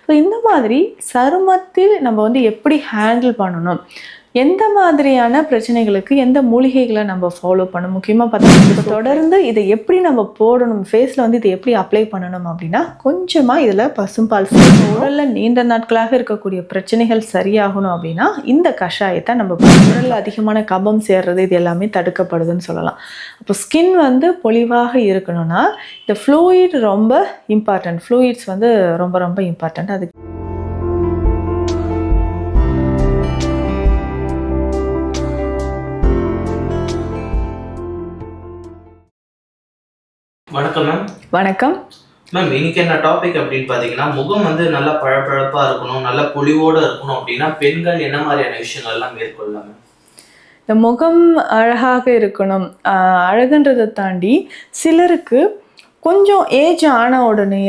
So இந்த மாதிரி சருமத்தில் நம்ம வந்து எப்படி ஹேண்டில் பண்ணணும், எந்த மாதிரியான பிரச்சனைகளுக்கு எந்த மூலிகைகளை நம்ம ஃபாலோ பண்ணணும், முக்கியமாக பார்த்தீங்கன்னா தொடர்ந்து இதை எப்படி நம்ம போடணும், ஃபேஸில் வந்து இதை எப்படி அப்ளை பண்ணணும் அப்படின்னா கொஞ்சமாக இதில் பசும்பால் உடலில் நீண்ட நாட்களாக இருக்கக்கூடிய பிரச்சனைகள் சரியாகணும் அப்படின்னா இந்த கஷாயத்தை நம்ம உடலில் அதிகமான கபம் சேர்றது இது எல்லாமே தடுக்கப்படுதுன்னு சொல்லலாம். அப்போ ஸ்கின் வந்து பொலிவாக இருக்கணும்னா இந்த ஃப்ளூயிட் ரொம்ப இம்பார்ட்டன்ட். ஃப்ளூயிட்ஸ் வந்து ரொம்ப ரொம்ப இம்பார்ட்டன்ட். அது வணக்கம் மேம். வணக்கம் மேம், இன்னைக்கு என்ன டாபிக் அப்படின்னு பார்த்தீங்கன்னா, முகம் வந்து நல்லா பளபளப்பா இருக்கணும், நல்ல பொலிவோடு இருக்கணும் அப்படின்னா பெண்கள் என்ன மாதிரியான விஷயங்கள்லாம் மேற்கொள்ளலாம்? இந்த முகம் அழகாக இருக்கணும், அழகுன்றதை தாண்டி சிலருக்கு கொஞ்சம் ஏஜ் ஆன உடனே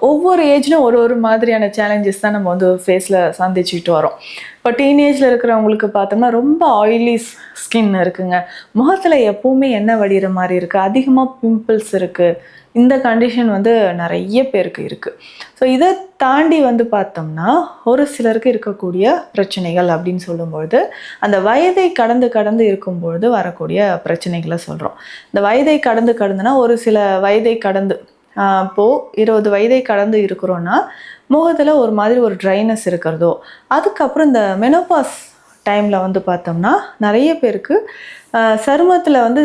ஒவ்வொரு ஏஜ்லையும் ஒரு மாதிரியான சேலஞ்சஸ் தான் நம்ம வந்து ஃபேஸில் சந்திச்சுக்கிட்டு வரோம். இப்போ டீனேஜில் இருக்கிறவங்களுக்கு பார்த்தோம்னா ரொம்ப ஆயிலி ஸ்கின் இருக்குங்க, முகத்தில் எப்போவுமே எண்ணெய் வடிகிற மாதிரி இருக்குது, அதிகமாக பிம்பிள்ஸ் இருக்குது. இந்த கண்டிஷன் வந்து நிறைய பேருக்கு இருக்குது. ஸோ இதை தாண்டி வந்து பார்த்தோம்னா ஒரு சிலருக்கு இருக்கக்கூடிய பிரச்சனைகள் அப்படின்னு சொல்லும்பொழுது அந்த வயதை கடந்து இருக்கும்பொழுது வரக்கூடிய பிரச்சனைகளை சொல்கிறோம். இந்த வயதை கடந்துனா ஒரு சில வயதை கடந்து இப்போது 20 வயதை கடந்து இருக்கிறோன்னா முகத்தில் ஒரு மாதிரி ஒரு ட்ரைனஸ் இருக்கிறதோ, அதுக்கப்புறம் இந்த மெனோபாஸ் டைமில் வந்து பார்த்தோம்னா நிறைய பேருக்கு சருமத்தில் வந்து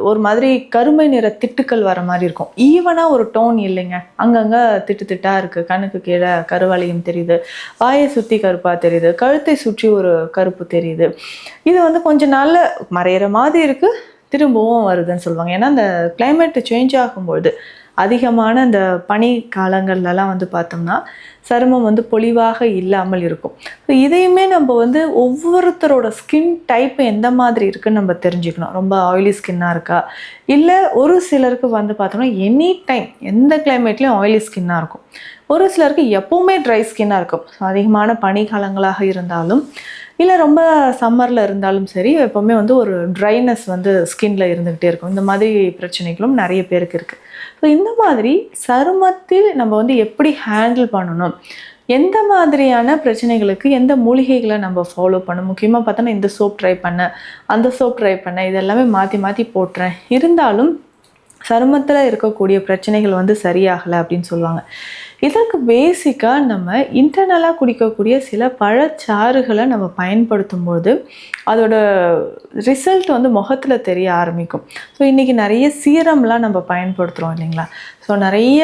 ஒரு மாதிரி கருமை நிற திட்டுக்கள் வர மாதிரி இருக்கும். ஈவனாக ஒரு டோன் இல்லைங்க, அங்கங்கே திட்டாக இருக்குது, கண்ணுக்கு கீழே கருவளையம் தெரியுது, வாயை சுற்றி கருப்பாக தெரியுது, கழுத்தை சுற்றி ஒரு கருப்பு தெரியுது. இது வந்து கொஞ்சம் நாளில் மறையிற மாதிரி இருக்குது, திரும்பவும் வருதுன்னு சொல்லுவாங்க. ஏன்னா அந்த கிளைமேட் சேஞ்ச் ஆகும்பொழுது அதிகமான இந்த பனி காலங்கள்லாம் வந்து பார்த்தோம்னா சருமம் வந்து பொலிவாக இல்லாமல் இருக்கும். ஸோ இதையுமே நம்ம வந்து ஒவ்வொருத்தரோட ஸ்கின் டைப் எந்த மாதிரி இருக்குன்னு நம்ம தெரிஞ்சுக்கணும். ரொம்ப ஆயிலி ஸ்கின்னாக இருக்கா, இல்லை ஒரு சிலருக்கு வந்து பார்த்தோம்னா எனி டைம் எந்த கிளைமேட்லேயும் ஆயிலி ஸ்கின்னாக இருக்கும், ஒரு சிலருக்கு எப்போவுமே ட்ரை ஸ்கின்னாக இருக்கும். அதிகமான பனி காலங்களாக இருந்தாலும் இல்லை ரொம்ப சம்மரில் இருந்தாலும் சரி எப்போவுமே வந்து ஒரு ட்ரைனஸ் வந்து ஸ்கின்ல இருந்துக்கிட்டே இருக்கும். இந்த மாதிரி பிரச்சனைகளும் நிறைய பேருக்கு இருக்குது. ஸோ இந்த மாதிரி சருமத்தில் நம்ம வந்து எப்படி ஹேண்டில் பண்ணணும், எந்த மாதிரியான பிரச்சனைகளுக்கு எந்த மூலிகைகளை நம்ம ஃபாலோ பண்ணணும், முக்கியமாக பார்த்தோன்னா இந்த சோப் ட்ரை பண்ண அந்த சோப் ட்ரை பண்ண இதெல்லாமே மாற்றி போட்டுறேன், இருந்தாலும் சருமத்தில் இருக்கக்கூடிய பிரச்சனைகள் வந்து சரியாகலை அப்படின்னு சொல்லுவாங்க. இதற்கு பேசிக்காக நம்ம இன்டர்னலாக குடிக்கக்கூடிய சில பழச்சாறுகளை நம்ம பயன்படுத்தும்போது அதோட ரிசல்ட் வந்து முகத்தில் தெரிய ஆரம்பிக்கும். ஸோ இன்றைக்கி நிறைய சீரம்லாம் நம்ம பயன்படுத்துகிறோம் இல்லைங்களா. ஸோ நிறைய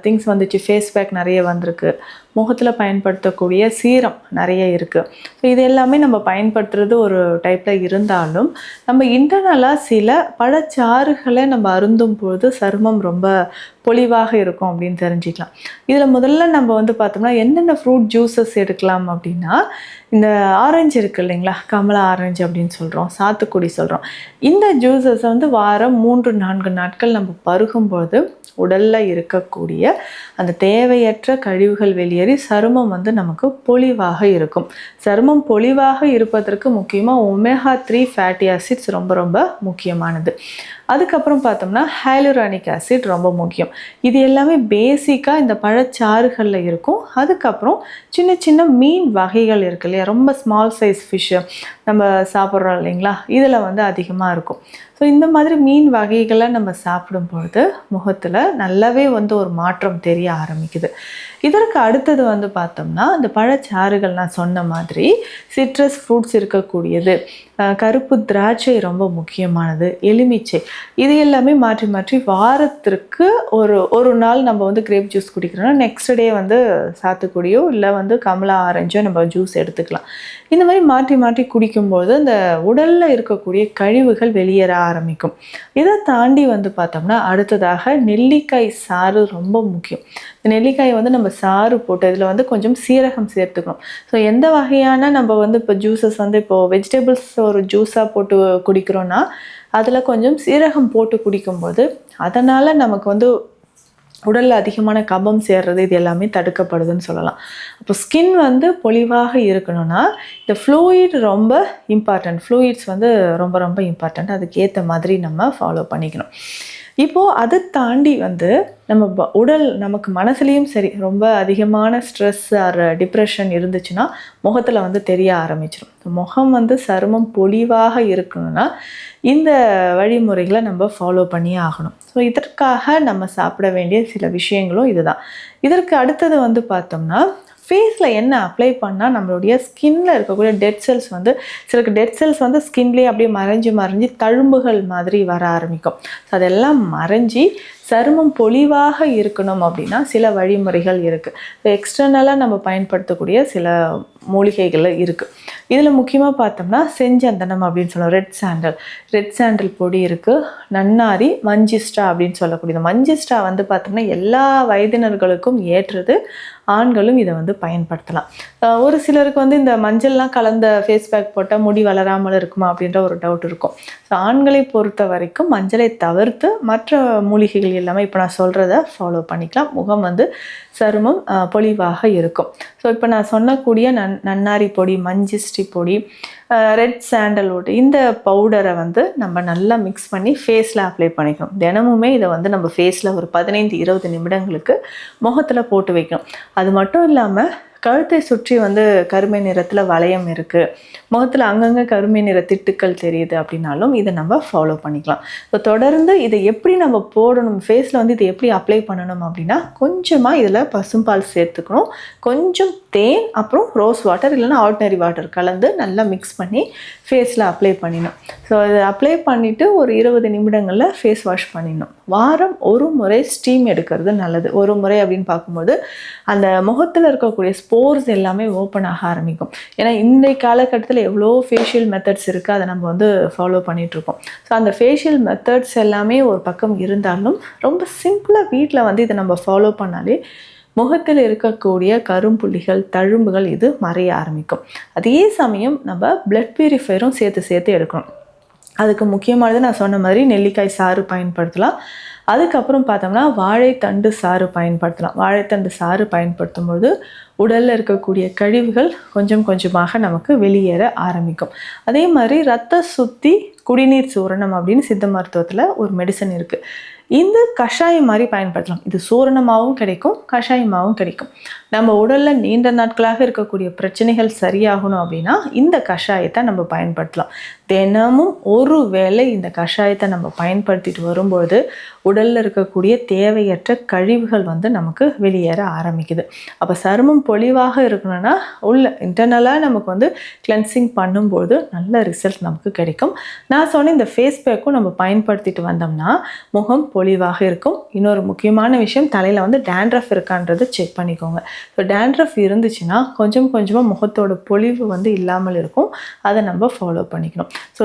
திங்ஸ் வந்துச்சு, ஃபேஸ் பேக் நிறைய வந்திருக்கு, முகத்தில் பயன்படுத்தக்கூடிய சீரம் நிறைய இருக்குது. ஸோ இது எல்லாமே நம்ம பயன்படுத்துகிறது ஒரு டைப்பில் இருந்தாலும் நம்ம இன்டர்னலாக சில பழச்சாறுகளை நம்ம அருந்தும் போது சருமம் ரொம்ப பொலிவாக இருக்கும் அப்படின்னு தெரிஞ்சுக்கலாம். இதில் முதல்ல நம்ம வந்து பார்த்தோம்னா என்னென்ன ஃப்ரூட் ஜூஸஸ் எடுக்கலாம் அப்படின்னா, இந்த ஆரஞ்சு இருக்குது இல்லைங்களா, கமலா ஆரஞ்சு அப்படின்னு சொல்கிறோம், சாத்துக்குடி சொல்கிறோம். இந்த ஜூஸஸை வந்து வாரம் 3-4 நாட்கள் நம்ம பருகும்போது உடலில் இருக்கக்கூடிய அந்த தேவையற்ற கழிவுகள் வெளியேறி சருமம் வந்து நமக்கு பொலிவாக இருக்கும். சருமம் பொலிவாக இருப்பதற்கு முக்கியமாக ஒமேகா 3 ஃபேட்டி ஆசிட்ஸ் ரொம்ப ரொம்ப முக்கியமானது. அதுக்கப்புறம் பார்த்தோம்னா ஹைலூரானிக் ஆசிட் ரொம்ப முக்கியம். இது எல்லாமே பேசிக்காக இந்த பழச்சாறுகளில் இருக்கும். அதுக்கப்புறம் சின்ன மீன் வகைகள் இருக்கு இல்லையா, ரொம்ப ஸ்மால் சைஸ் ஃபிஷ்ஷு நம்ம சாப்பிட்றோம் இல்லைங்களா, இதில் வந்து அதிகமாக இருக்கும். ஸோ இந்த மாதிரி மீன் வகைகளை நம்ம சாப்பிடும்பொழுது முகத்தில் நல்லாவே வந்து ஒரு மாற்றம் தெரிய ஆரம்பிக்குது. இதற்கு அடுத்தது வந்து பார்த்தோம்னா இந்த பழச்சாறுகள் நான் சொன்ன மாதிரி சிட்ரஸ் ஃப்ரூட்ஸ் இருக்கக்கூடியது, கருப்பு திராட்சை ரொம்ப முக்கியமானது, எலுமிச்சை, இது எல்லாமே மாற்றி வாரத்திற்கு ஒரு நாள் நம்ம வந்து கிரேப் ஜூஸ் குடிக்கிறோன்னா நெக்ஸ்ட் டே வந்து சாத்துக்குடியோ இல்லை வந்து கமலா ஆரஞ்சோ நம்ம ஜூஸ் எடுத்துக்கலாம். இந்த மாதிரி மாற்றி குடிக்கும்போது இந்த உடலில் இருக்கக்கூடிய கழிவுகள் வெளியேற ஆரம்பிக்கும். இதை தாண்டி வந்து பார்த்தோம்னா அடுத்ததாக நெல்லிக்காய் சாறு ரொம்ப முக்கியம். இந்த நெல்லிக்காயை வந்து நம்ம சாறு போட்டு இதில் வந்து கொஞ்சம் சீரகம் சேர்த்துக்கணும். ஸோ எந்த வகையான நம்ம வந்து இப்போ ஜூஸஸ் வந்து இப்போது வெஜிடபிள்ஸ் ஒரு ஜூஸாக போட்டு குடிக்கிறோன்னா அதில் கொஞ்சம் சீரகம் போட்டு குடிக்கும்போது அதனால் நமக்கு வந்து உடலில் அதிகமான கபம் சேர்றது இது எல்லாமே தடுக்கப்படுதுன்னு சொல்லலாம். அப்போ ஸ்கின் வந்து பொலிவாக இருக்கணும்னா இந்த ஃப்ளூயிட் ரொம்ப இம்பார்ட்டன்ட். ஃப்ளூயிட்ஸ் வந்து ரொம்ப ரொம்ப இம்பார்ட்டன்ட். அதுக்கு ஏற்ற மாதிரி நம்ம ஃபாலோ பண்ணிக்கணும். இப்போது அதை தாண்டி வந்து நம்ம உடல் நமக்கு மனசுலேயும் சரி ரொம்ப அதிகமான ஸ்ட்ரெஸ் ஆர் டிப்ரெஷன் இருந்துச்சுன்னா முகத்தில் வந்து தெரிய ஆரம்பிச்சிடும். முகம் வந்து சருமம் பொலிவாக இருக்கணும்னா இந்த வழிமுறைகளை நம்ம ஃபாலோ பண்ணியே ஆகணும். ஸோ இதற்காக நம்ம சாப்பிட வேண்டிய சில விஷயங்களும் இதுதான். இதற்கு அடுத்தது வந்து பார்த்தோம்னா ஃபேஸில் என்ன அப்ளை பண்ணால் நம்மளுடைய ஸ்கின்னில் இருக்கக்கூடிய டெட் செல்ஸ் வந்து சிலருக்கு டெட் செல்ஸ் வந்து ஸ்கின்லேயே அப்படியே மறைஞ்சு தழும்புகள் மாதிரி வர ஆரம்பிக்கும். ஸோ அதெல்லாம் மறைஞ்சி சருமம் பொலிவாக இருக்கணும் அப்படின்னா சில வழிமுறைகள் இருக்குது. ஸோ எக்ஸ்டர்னலாக நம்ம பயன்படுத்தக்கூடிய சில மூலிகைகள் இருக்குது. இதில் முக்கியமாக பார்த்தோம்னா செஞ்சந்தனம் அப்படின்னு சொல்லுவோம். ரெட் சாண்டல் பொடி இருக்குது. நன்னாரி, மஞ்சிஸ்டா அப்படின்னு சொல்லக்கூடியது. மஞ்சிஸ்டா வந்து பார்த்தோம்னா எல்லா வயதினர்களுக்கும் ஏற்றது. ஆண்களும் இதை வந்து பயன்படுத்தலாம். ஒரு சிலருக்கு வந்து இந்த மஞ்சள்லாம் கலந்த ஃபேஸ் பேக் போட்டால் முடி வளராமல் இருக்குமா அப்படின்ற ஒரு டவுட் இருக்கும். ஸோ ஆண்களை பொறுத்த வரைக்கும் மஞ்சளை தவிர்த்து மற்ற மூலிகைகள் எல்லாமே இப்போ நான் சொல்கிறத ஃபாலோ பண்ணிக்கலாம். முகம் வந்து சருமம் பொலிவாக இருக்கும். ஸோ இப்போ நான் சொன்னக்கூடிய நன்னாரி பொடி, மஞ்சிஸ்டி பொடி, ரெட் சாண்டல்வுட் இந்த பவுடரை வந்து நம்ம நல்லா மிக்ஸ் பண்ணி ஃபேஸில் அப்ளை பண்ணிக்கணும். தினமுமே இதை வந்து நம்ம ஃபேஸில் ஒரு 15-20 நிமிடங்களுக்கு முகத்தில் போட்டு வைக்கணும். அது மட்டும் இல்லாமல் கழுத்தை சுற்றி வந்து கருமை நிறத்தில் வளையம் இருக்குது, முகத்தில் அங்கங்கே கருமை நிற திட்டுக்கள் தெரியுது அப்படின்னாலும் இதை நம்ம ஃபாலோ பண்ணிக்கலாம். ஸோ தொடர்ந்து இதை எப்படி நம்ம போடணும், ஃபேஸில் வந்து இதை எப்படி அப்ளை பண்ணணும் அப்படின்னா கொஞ்சமாக இதில் பசும்பால் சேர்த்துக்கணும், கொஞ்சம் தேன், அப்புறம் ரோஸ் வாட்டர் இல்லைன்னா ஆர்டினரி வாட்டர் கலந்து நல்லா மிக்ஸ் பண்ணி ஃபேஸில் அப்ளை பண்ணிடணும். ஸோ இதை அப்ளை பண்ணிவிட்டு ஒரு 20 நிமிடங்களில் ஃபேஸ் வாஷ் பண்ணிடணும். வாரம் ஒரு முறை ஸ்டீம் எடுக்கிறது நல்லது. ஒரு முறை அப்படின்னு பார்க்கும்போது அந்த முகத்தில் இருக்கக்கூடிய ஸ்போர்ஸ் எல்லாமே ஓப்பன் ஆக ஆரம்பிக்கும். ஏன்னா இன்றைய காலகட்டத்தில் எவ்வளோ ஃபேஷியல் மெத்தட்ஸ் இருக்குது, அதை நம்ம வந்து ஃபாலோ பண்ணிகிட்ருக்கோம். ஸோ அந்த ஃபேஷியல் மெத்தட்ஸ் எல்லாமே ஒரு பக்கம் இருந்தாலும் ரொம்ப சிம்பிளாக வீட்டில் வந்து இதை நம்ம ஃபாலோ பண்ணாலே முகத்தில் இருக்கக்கூடிய கரும்புள்ளிகள், தழும்புகள் இது மறைய ஆரம்பிக்கும். அதே சமயம் நம்ம பிளட் பியூரிஃபையரும் சேர்த்து எடுக்கணும். அதுக்கு முக்கியமானது நான் சொன்ன மாதிரி நெல்லிக்காய் சாறு பயன்படுத்தலாம். அதுக்கப்புறம் பார்த்தோம்னா வாழைத்தண்டு சாறு பயன்படுத்தலாம். வாழைத்தண்டு சாறு பயன்படுத்தும்போது உடலில் இருக்கக்கூடிய கழிவுகள் கொஞ்சம் கொஞ்சமாக நமக்கு வெளியேற ஆரம்பிக்கும். அதே மாதிரி ரத்த சுத்தி குடிநீர் சூரணம் அப்படின்னு சித்த மருத்துவத்தில் ஒரு மெடிசன் இருக்குது. இந்த கஷாயம் மாதிரி பயன்படுத்தலாம். இது சூரணமாகவும் கிடைக்கும், கஷாயமாகவும் கிடைக்கும். நம்ம உடலில் நீண்ட நாட்களாக இருக்கக்கூடிய பிரச்சனைகள் சரியாகணும் அப்படின்னா இந்த கஷாயத்தை நம்ம பயன்படுத்தலாம். தினமும் ஒரு வேளை இந்த கஷாயத்தை நம்ம பயன்படுத்திட்டு வரும்போது உடலில் இருக்கக்கூடிய தேவையற்ற கழிவுகள் வந்து நமக்கு வெளியேற ஆரம்பிக்குது. அப்போ சருமம் பொலிவாக இருக்கணும்னா இன்டர்னலாக நமக்கு வந்து கிளென்சிங் பண்ணும்போது நல்ல ரிசல்ட் நமக்கு கிடைக்கும். நான் சொன்ன இந்த ஃபேஸ் பேக்கும் நம்ம பயன்படுத்திட்டு வந்தோம்னா முகம் பொலிவாக இருக்கும். இன்னொரு முக்கியமான விஷயம், தலையில் வந்து டேண்ட்ரஃப் இருக்கான்றது செக் பண்ணிக்கோங்க. ஸோ டேண்ட்ரஃப் இருந்துச்சுன்னா கொஞ்சம் கொஞ்சமாக முகத்தோட பொலிவு வந்து இல்லாமல் இருக்கும். அதை நம்ம ஃபாலோ பண்ணிக்கணும். ஸோ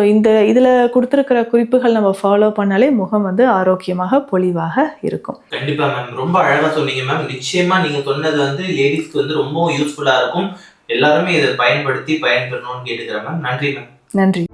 இதில் கொடுத்துருக்கிற குறிப்புகள் நம்ம ஃபாலோ பண்ணாலே முகம் வந்து ஆரோக்கியமாக பொலிவாக இருக்கும். கண்டிப்பா மேம், ரொம்ப அழகா சொன்னீங்க மேம். நிச்சயமா நீங்க சொன்னது வந்து லேடிஸ்க்கு வந்து ரொம்ப யூஸ்ஃபுல்லா இருக்கும். எல்லாருமே இதை பயன்படுத்தி பயன்பெறணும்னு கேட்டுக்கிறேன் மேம். நன்றி மேம். நன்றி.